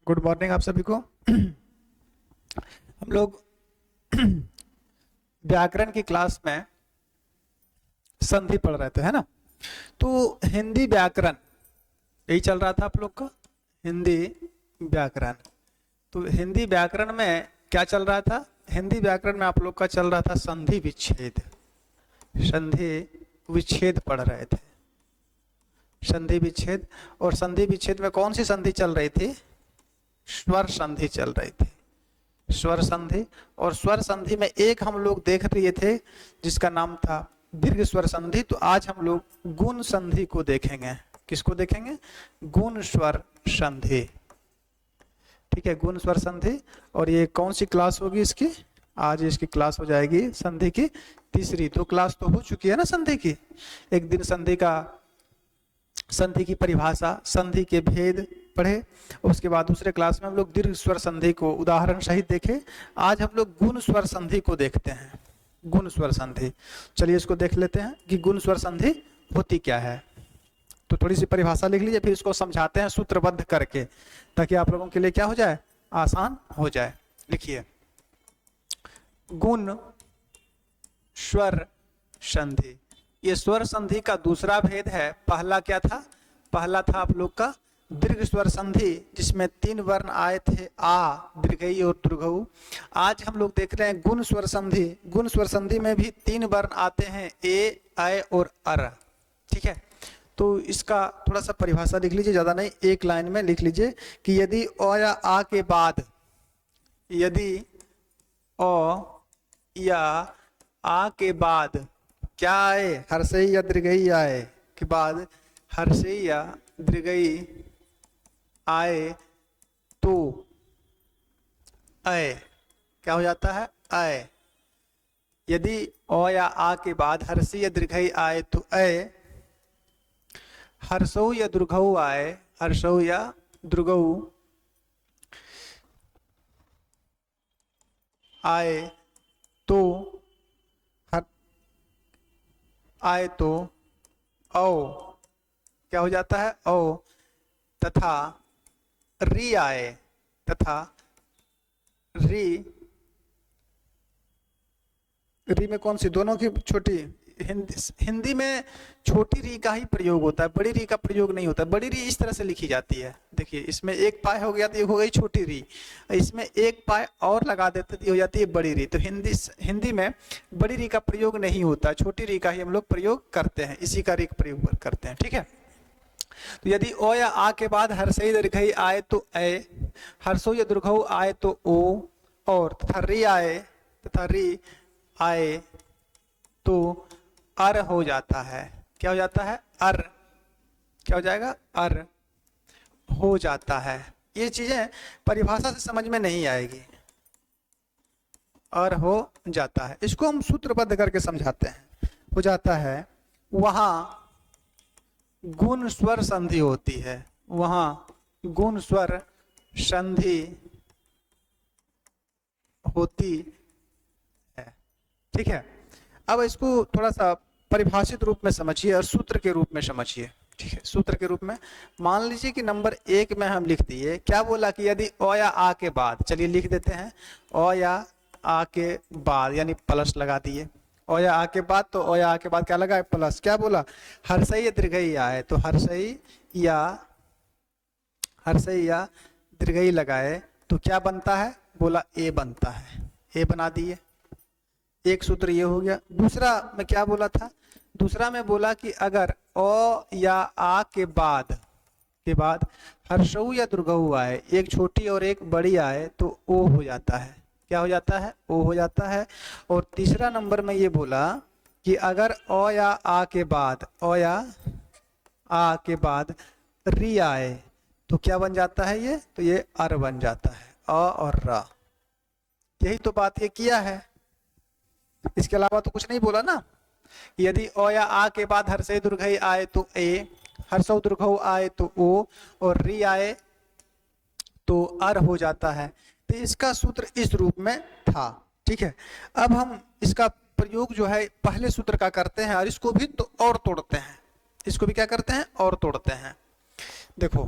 Good morning आप सभी को। हम लोग व्याकरण की क्लास में संधि पढ़ रहे थे, है ना। तो हिंदी व्याकरण यही चल रहा था आप लोग का, हिंदी व्याकरण। तो हिंदी व्याकरण में क्या चल रहा था? हिंदी व्याकरण में आप लोग का चल रहा था संधि विच्छेद। संधि विच्छेद पढ़ रहे थे, संधि विच्छेद। और संधि विच्छेद में कौन सी संधि चल रही थी? स्वर संधि चल रही थी, स्वर संधि। और स्वर संधि में एक हम लोग देख रहे थे जिसका नाम था दीर्घ स्वर संधि। तो आज हम लोग गुण संधि को देखेंगे। किसको देखेंगे? गुण स्वर संधि। ठीक है, गुण स्वर संधि। और ये कौन सी क्लास होगी इसकी? आज इसकी क्लास हो जाएगी संधि की तीसरी। तो क्लास तो हो चुकी है ना संधि की। एक दिन संधि का, संधि की परिभाषा, संधि के भेद पढ़े। उसके बाद दूसरे क्लास में हम लोग दीर्घ स्वर संधि को उदाहरण सहित देखे। आज हम लोग गुण स्वर संधि को देखते हैं, गुण स्वर संधि। चलिए इसको देख लेते हैं कि गुण स्वर संधि होती क्या है। तो थोड़ी सी परिभाषा लिख लीजिए, फिर इसको समझाते हैं सूत्रबद्ध करके, ताकि आप लोगों के लिए क्या हो जाए, आसान हो जाए। लिखिए, गुण स्वर संधि। ये स्वर संधि का दूसरा भेद है। पहला क्या था? पहला था आप लोग का दीर्घ स्वर संधि, जिसमें 3 वर्ण आए थे, आ, दीर्घई और दीर्घऊ। आज हम लोग देख रहे हैं गुण स्वर संधि। गुण स्वर संधि में भी 3 वर्ण आते हैं, ए, ऐ और अर। ठीक है, तो इसका थोड़ा सा परिभाषा लिख लीजिए, ज्यादा नहीं, एक लाइन में लिख लीजिए कि यदि अ या आ के बाद, यदि अ या आ के बाद क्या आए? हर्षई या दीर्घई आए के बाद, हर्षई या दीर्घई आए तो अय क्या हो जाता है? अय। यदि अ या आ के बाद हर्षई या दीर्घई आए तो अय। हर्षौ या दीर्घऊ आए, हर्षौ या दीर्घऊ आए तो, आए तो औ क्या हो जाता है? औ। तथा री आए, तथा री, री में कौन सी? दोनों की छोटी। हिंदी में छोटी री का ही प्रयोग होता है, बड़ी री का प्रयोग नहीं होता। बड़ी री इस तरह से लिखी जाती है, देखिए इसमें एक पाए हो गया तो ये हो गई छोटी री, इसमें एक पाए और लगा देते तो हो जाती है बड़ी री। तो हिंदी में बड़ी री का प्रयोग नहीं होता, छोटी री का ही हम लोग प्रयोग करते हैं, इसी का री का प्रयोग करते हैं। ठीक है, तो यदि ओ या आ के बाद हर्षई दीर्घई आए तो ए, हर्षो या दीर्घऊ आए तो ओ, और तथा री आए, तथा री आए तो अर हो जाता है। क्या हो जाता है? अर। क्या हो जाएगा? अर हो जाता है। ये चीजें परिभाषा से समझ में नहीं आएगी, अर हो जाता है। इसको हम सूत्रबद्ध करके समझाते हैं। हो जाता है, वहां गुण स्वर संधि होती है, वहां गुण स्वर संधि होती है। ठीक है, अब इसको थोड़ा सा परिभाषित रूप में समझिए और सूत्र के रूप में समझिए। ठीक है, सूत्र के रूप में मान लीजिए कि नंबर 1 में हम लिख दिए, क्या बोला कि यदि अ या आ के बाद, चलिए लिख देते हैं, अ या आ के बाद, यानी प्लस लगा दिए। अ या आ के बाद, तो अ या आ के बाद क्या लगा? प्लस। क्या बोला? हर्षई या दीर्घई आए, तो हर्षई या दीर्घई लगाए तो क्या बनता है? बोला ए बनता है, ए बना दिए। एक सूत्र ये हो गया। दूसरा में क्या बोला था? दूसरा में बोला कि अगर अ या आ के बाद हर्षऊ या दीर्घऊ आए, एक छोटी और एक बड़ी आए तो ओ हो जाता है। क्या हो जाता है? ओ हो जाता है। और तीसरा नंबर में ये बोला कि अगर अ या आ के बाद, अ या आ के बाद री आए तो क्या बन जाता है? ये तो ये अर बन जाता है, अ और र। यही तो बात ये किया है, इसके अलावा तो कुछ नहीं बोला ना। यदि अ या आ के बाद हर्षई दीर्घई आए तो ए, हर्षौ दीर्घऊ आए तो ओ, और री आए तो अर हो जाता है। तो इसका सूत्र इस रूप में था। ठीक है, अब हम इसका प्रयोग जो है पहले सूत्र का करते हैं, और इसको भी तो और तोड़ते हैं। इसको भी क्या करते हैं? और तोड़ते हैं। देखो,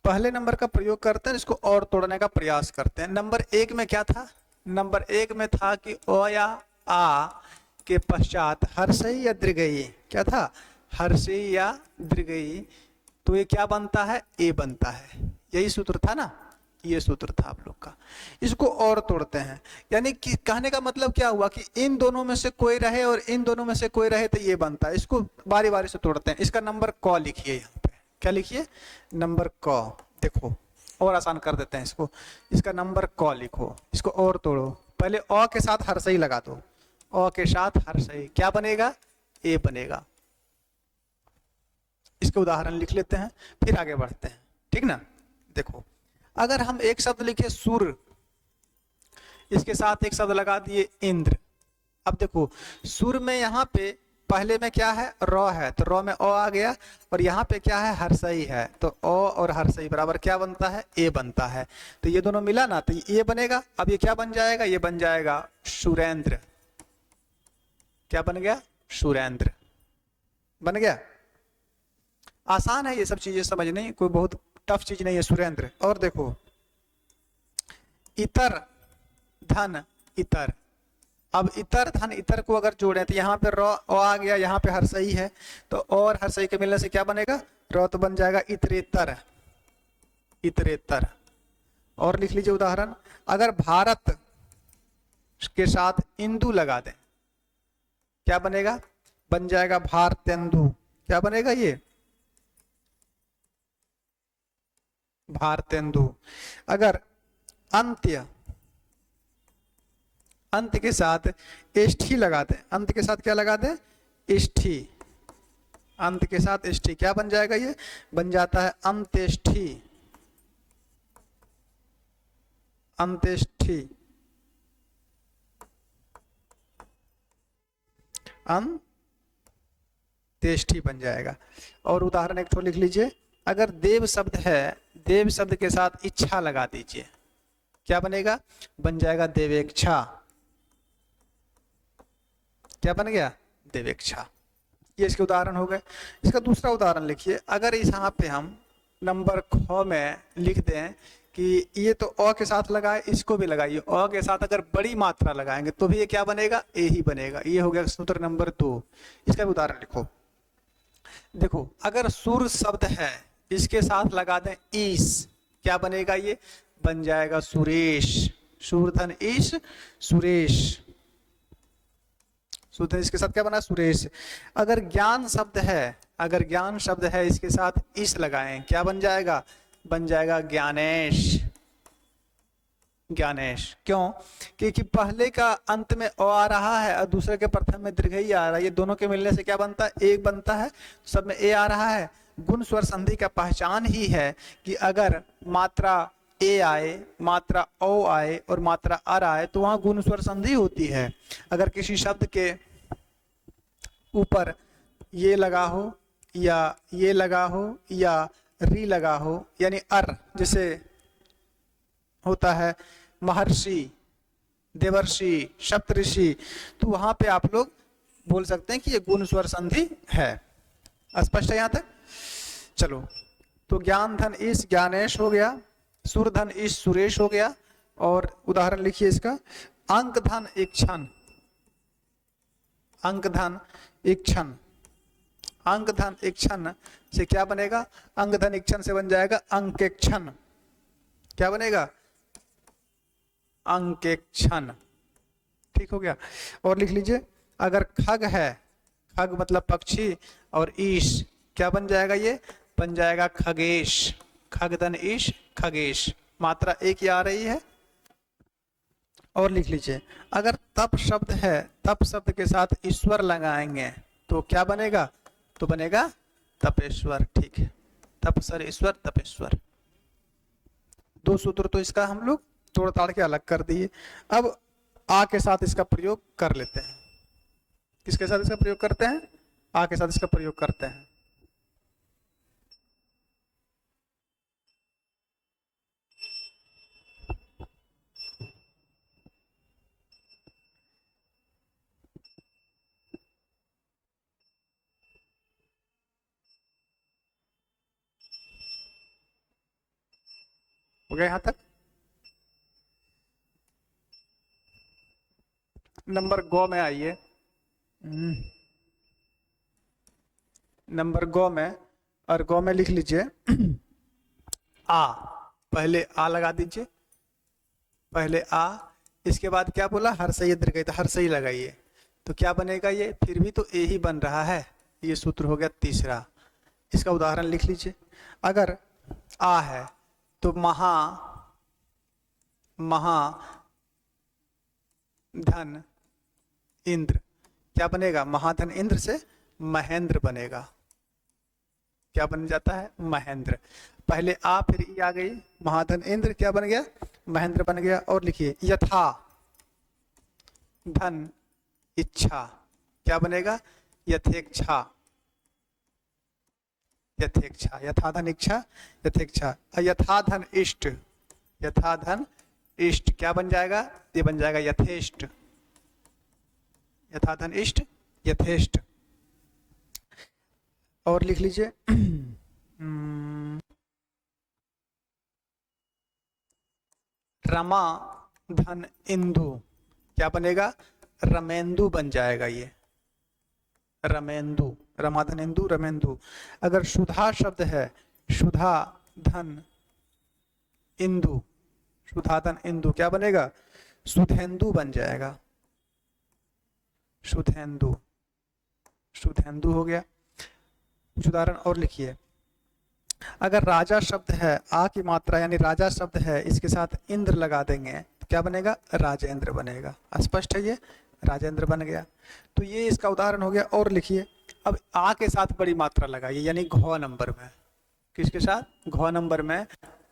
पहले नंबर का प्रयोग करते हैं, इसको और तोड़ने का प्रयास करते हैं। नंबर एक में क्या था? नंबर एक में था कि अ या आ के पश्चात हर्षई या दीर्घई, क्या था? हर्षई या दीर्घई, तो ये क्या बनता है? ए बनता है। यही सूत्र था ना, ये सूत्र था आप लोग का। इसको और तोड़ते हैं, यानी कि कहने का मतलब क्या हुआ कि इन दोनों में से कोई रहे और इन दोनों में से कोई रहे तो ये बनता है। इसको बारी बारी से तोड़ते हैं। इसका नंबर क लिखिए यहाँ पे, क्या लिखिए? नंबर क। देखो और आसान कर देते हैं इसको, इसका नंबर क लिखो, इसको और तोड़ो। पहले अ के साथ हर्षई लगा दो, अ के साथ हर्षई, क्या बनेगा? ए बनेगा। इसके उदाहरण लिख लेते हैं, फिर आगे बढ़ते हैं, ठीक ना? देखो, अगर हम एक शब्द लिखे सूर्य, इसके साथ एक शब्द लगा दिए इंद्र। अब देखो सूर्य में यहाँ पे पहले में क्या है? र है, तो र में अ आ गया, और यहाँ पे क्या है? हर्षई है, तो अ और हर्षई बराबर क्या बनता है? ए बनता है। तो ये दोनों मिला ना, तो ये बनेगा। अब ये क्या बन जाएगा? ये बन जाएगा सुरेंद्र। क्या बन गया? सुरेंद्र बन गया। आसान है ये सब चीजें समझनी, कोई बहुत टफ चीज नहीं है, सुरेंद्र। और देखो इतर धन इतर, अब इतर धन इतर को अगर जोड़े तो यहाँ पे र आ गया, यहाँ पे हर्षई है, तो और हर्षई के मिलने से क्या बनेगा? र, तो बन जाएगा इतरेतर, इतरेतर। और लिख लीजिए उदाहरण, अगर भारत के साथ इंदु लगा दें, क्या बनेगा? बन जाएगा भारतेंदु। क्या बनेगा ये? भारतेंदु। अगर अंत्य, अंत के साथ एष्ठी लगा दें, अंत के साथ क्या लगा दें? एष्ठी, अंत के साथ एष्ठी, क्या बन जाएगा? ये बन जाता है अंत्येष्ठी, अंत्येष्ठी, अंत्येष्ठी बन जाएगा। और उदाहरण एक तो लिख लीजिए, अगर देव शब्द है, देव शब्द के साथ इच्छा लगा दीजिए, क्या बनेगा? बन जाएगा देवेक्षा। क्या बन गया? देवेक्षा। ये इसके उदाहरण हो गए। इसका दूसरा उदाहरण लिखिए, अगर इस यहाँ पे हम नंबर ख में लिख दें कि ये तो अ के साथ लगाए, इसको भी लगाइए, अ के साथ अगर बड़ी मात्रा लगाएंगे तो भी ये क्या बनेगा? ए ही बनेगा। ये हो गया सूत्र नंबर 2। इसका भी उदाहरण लिखो। देखो अगर सूर्य शब्द है, इसके साथ लगा दें ईश, क्या बनेगा? ये बन जाएगा सुरेश, सूर्यधन ईश सुरेश, सूर्य इसके साथ क्या बना? सुरेश। अगर ज्ञान शब्द है, अगर ज्ञान शब्द है इसके साथ इस लगाएं, क्या बन जाएगा? बन जाएगा ज्ञानेश, ज्ञानेश। क्यों? क्योंकि पहले का अंत में अ आ रहा है और दूसरे के प्रथम में दीर्घई आ रहा है, ये दोनों के मिलने से क्या बनता है? एक बनता है, सब में ए आ रहा है। गुण स्वर संधि का पहचान ही है कि अगर मात्रा ए आए, मात्रा ओ आए और मात्रा अर आए तो वहां गुण स्वर संधि होती है। अगर किसी शब्द के ऊपर ये लगा हो या ये लगा हो या री लगा हो, यानी अर, जैसे होता है महर्षि, देवर्षि, सप्तऋषि, तो वहां पे आप लोग बोल सकते हैं कि ये गुण स्वर संधि है। स्पष्ट है यहां तक? चलो, तो ज्ञान धन इस ज्ञानेश हो गया, सुर धन इस सुरेश हो गया। और उदाहरण लिखिए इसका, अंक धन एक क्षण, अंक धन एक क्षण, अंक धन एक क्षण से क्या बनेगा? अंक धन एक क्षण से बन जाएगा अंक एक क्षण। क्या बनेगा? अंक एक क्षण। ठीक हो गया। और लिख लीजिए, अगर खग है, खग मतलब पक्षी, और ईश, क्या बन जाएगा? ये बन जाएगा खगेश, खगधन ईश खगेश, मात्रा एक ही आ रही है। और लिख लीजिए, अगर तप शब्द है, तप शब्द के साथ ईश्वर लगाएंगे तो क्या बनेगा? तो बनेगा तपेश्वर। ठीक है, तपसर ईश्वर तपेश्वर। दो सूत्र तो इसका हम लोग तोड़ ताड़ के अलग कर दिए। अब आ के साथ इसका प्रयोग कर लेते हैं। किसके साथ इसका प्रयोग करते हैं? आ के साथ इसका प्रयोग करते हैं। हो गया यहां तक। नंबर गो में आइए। नंबर गो में, और गो में लिख लीजिए आ, पहले आ लगा दीजिए, पहले आ, इसके बाद क्या बोला, हर सही दीर्घ, तो हर सही लगाइए, तो क्या बनेगा ये, फिर भी तो ए ही बन रहा है, ये सूत्र हो गया तीसरा। इसका उदाहरण लिख लीजिए, अगर आ है तो महा धन इंद्र, क्या बनेगा, महाधन इंद्र से महेंद्र बनेगा, क्या बन जाता है, महेंद्र। पहले आ फिर ई आ गई, महाधन इंद्र क्या बन गया, महेंद्र बन गया। और लिखिए यथा धन इच्छा, क्या बनेगा, यथेच्छा, यथेच्छा, यथा धन इच्छा, यथेच्छा। यथा धन इष्ट, यथा धन इष्ट क्या बन जाएगा, ये बन जाएगा यथेष्ट, यथा धन इष्ट, यथेष्ट। और लिख लीजिए रमा धन इंदु, क्या बनेगा, रमेंदु बन जाएगा, ये रमेंदु, रमाधन इंदु, रमेंदु। अगर सुधा शब्द है, सुधा धन इंदु, सुधा धन इंदु क्या बनेगा, सुधेंदु बन जाएगा, सुधेंदु, सुधेंदु हो गया। कुछ उदाहरण और लिखिए, अगर राजा शब्द है, आ की मात्रा यानी राजा शब्द है, इसके साथ इंद्र लगा देंगे तो क्या बनेगा, राजेंद्र बनेगा। स्पष्ट है, ये राजेंद्र बन गया। तो ये इसका उदाहरण हो गया। और लिखिए, अब आ के साथ बड़ी मात्रा लगाइए, यानी घ नंबर में, किसके साथ, घ नंबर में।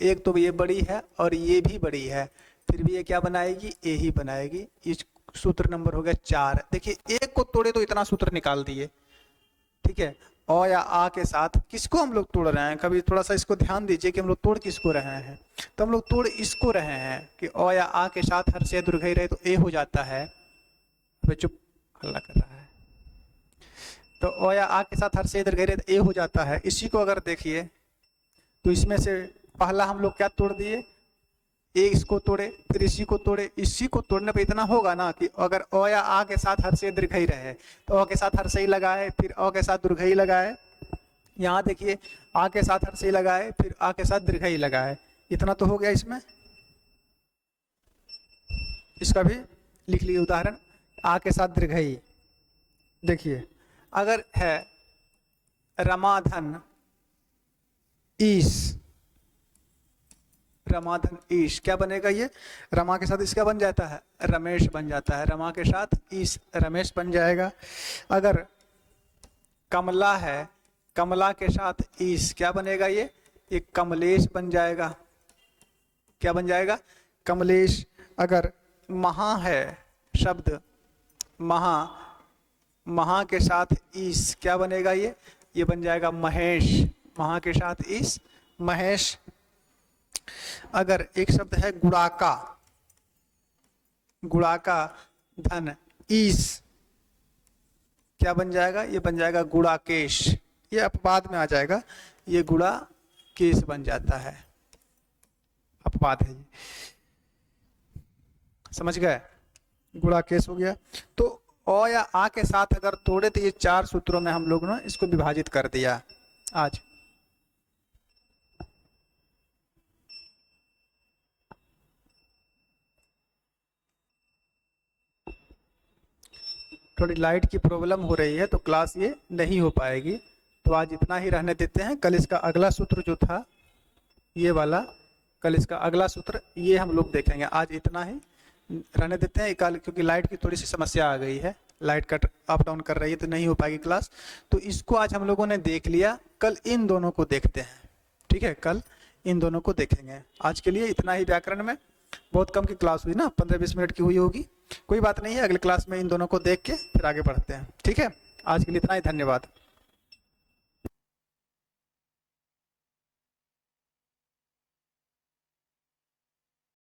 एक तो ये बड़ी है और ये भी बड़ी है, फिर भी ये क्या बनाएगी, ए ही बनाएगी। इस सूत्र नंबर हो गया 4। देखिए एक को तोड़े तो इतना सूत्र निकाल दिए, ठीक है। अ या आ के साथ किसको हम लोग तोड़ रहे हैं, कभी थोड़ा सा इसको ध्यान दीजिए कि हम लोग तोड़ किसको रहे हैं। तो हम लोग तोड़ इसको रहे हैं कि अ या आ के साथ हर से दुर्घई रहे तो ए हो जाता है। अबे चुप, हल्ला कर रहा है। तो अ या आ के साथ हर से दुर्घई रहे तो ए हो जाता है। इसी को अगर देखिए तो इसमें से पहला हम लोग क्या तोड़ दिए, ए इसको तोड़े, फिर इसी को तोड़े। इसी को तोड़ने पे इतना होगा ना कि अगर अ या आ के साथ हर से दीर्घई रहे तो अ के साथ हर सही लगाए, फिर अ के साथ दीर्घई लगाए। यहाँ देखिए आ के साथ हर सही लगाए, फिर आ के साथ दीर्घई लगाए। इतना तो हो गया इसमें। इसका भी लिख लिए उदाहरण, आ के साथ दीर्घई। देखिए अगर है रमाधन ईश, रमाधन ईश क्या बनेगा, ये रमा के साथ इसका बन जाता है, रमेश बन जाता है। रमा के साथ ईश, रमेश बन जाएगा। अगर कमला है, कमला के साथ ईश क्या बनेगा, ये कमलेश बन जाएगा। क्या बन जाएगा, कमलेश। अगर महा है शब्द, महा, महा के साथ ईश क्या बनेगा, ये बन जाएगा महेश। महा के साथ ईश, महेश। अगर एक शब्द है गुड़ाका, गुड़ाका धन ईश क्या बन जाएगा, ये बन जाएगा गुड़ाकेश। ये अपवाद में आ जाएगा, ये गुड़ाकेश बन जाता है, अपवाद है ये, समझ गए, गुड़ाकेश हो गया। तो अ या आ के साथ अगर तोड़े तो ये 4 सूत्रों में हम लोग ने इसको विभाजित कर दिया आज। थोड़ी लाइट की प्रॉब्लम हो रही है तो क्लास ये नहीं हो पाएगी, तो आज इतना ही रहने देते हैं। कल इसका अगला सूत्र जो था ये वाला, कल इसका अगला सूत्र ये हम लोग देखेंगे। आज इतना ही रहने देते हैं कल, क्योंकि लाइट की थोड़ी सी समस्या आ गई है, लाइट कट अप डाउन कर रही है तो नहीं हो पाएगी क्लास। तो इसको आज हम लोगों ने देख लिया, कल इन दोनों को देखते हैं, ठीक है। कल इन दोनों को देखेंगे। आज के लिए इतना ही। व्याकरण में बहुत कम की क्लास हुई ना, 15-20 मिनट की हुई होगी, कोई बात नहीं है। अगले क्लास में इन दोनों को देख के फिर आगे बढ़ते हैं, ठीक है। आज के लिए इतना ही, धन्यवाद।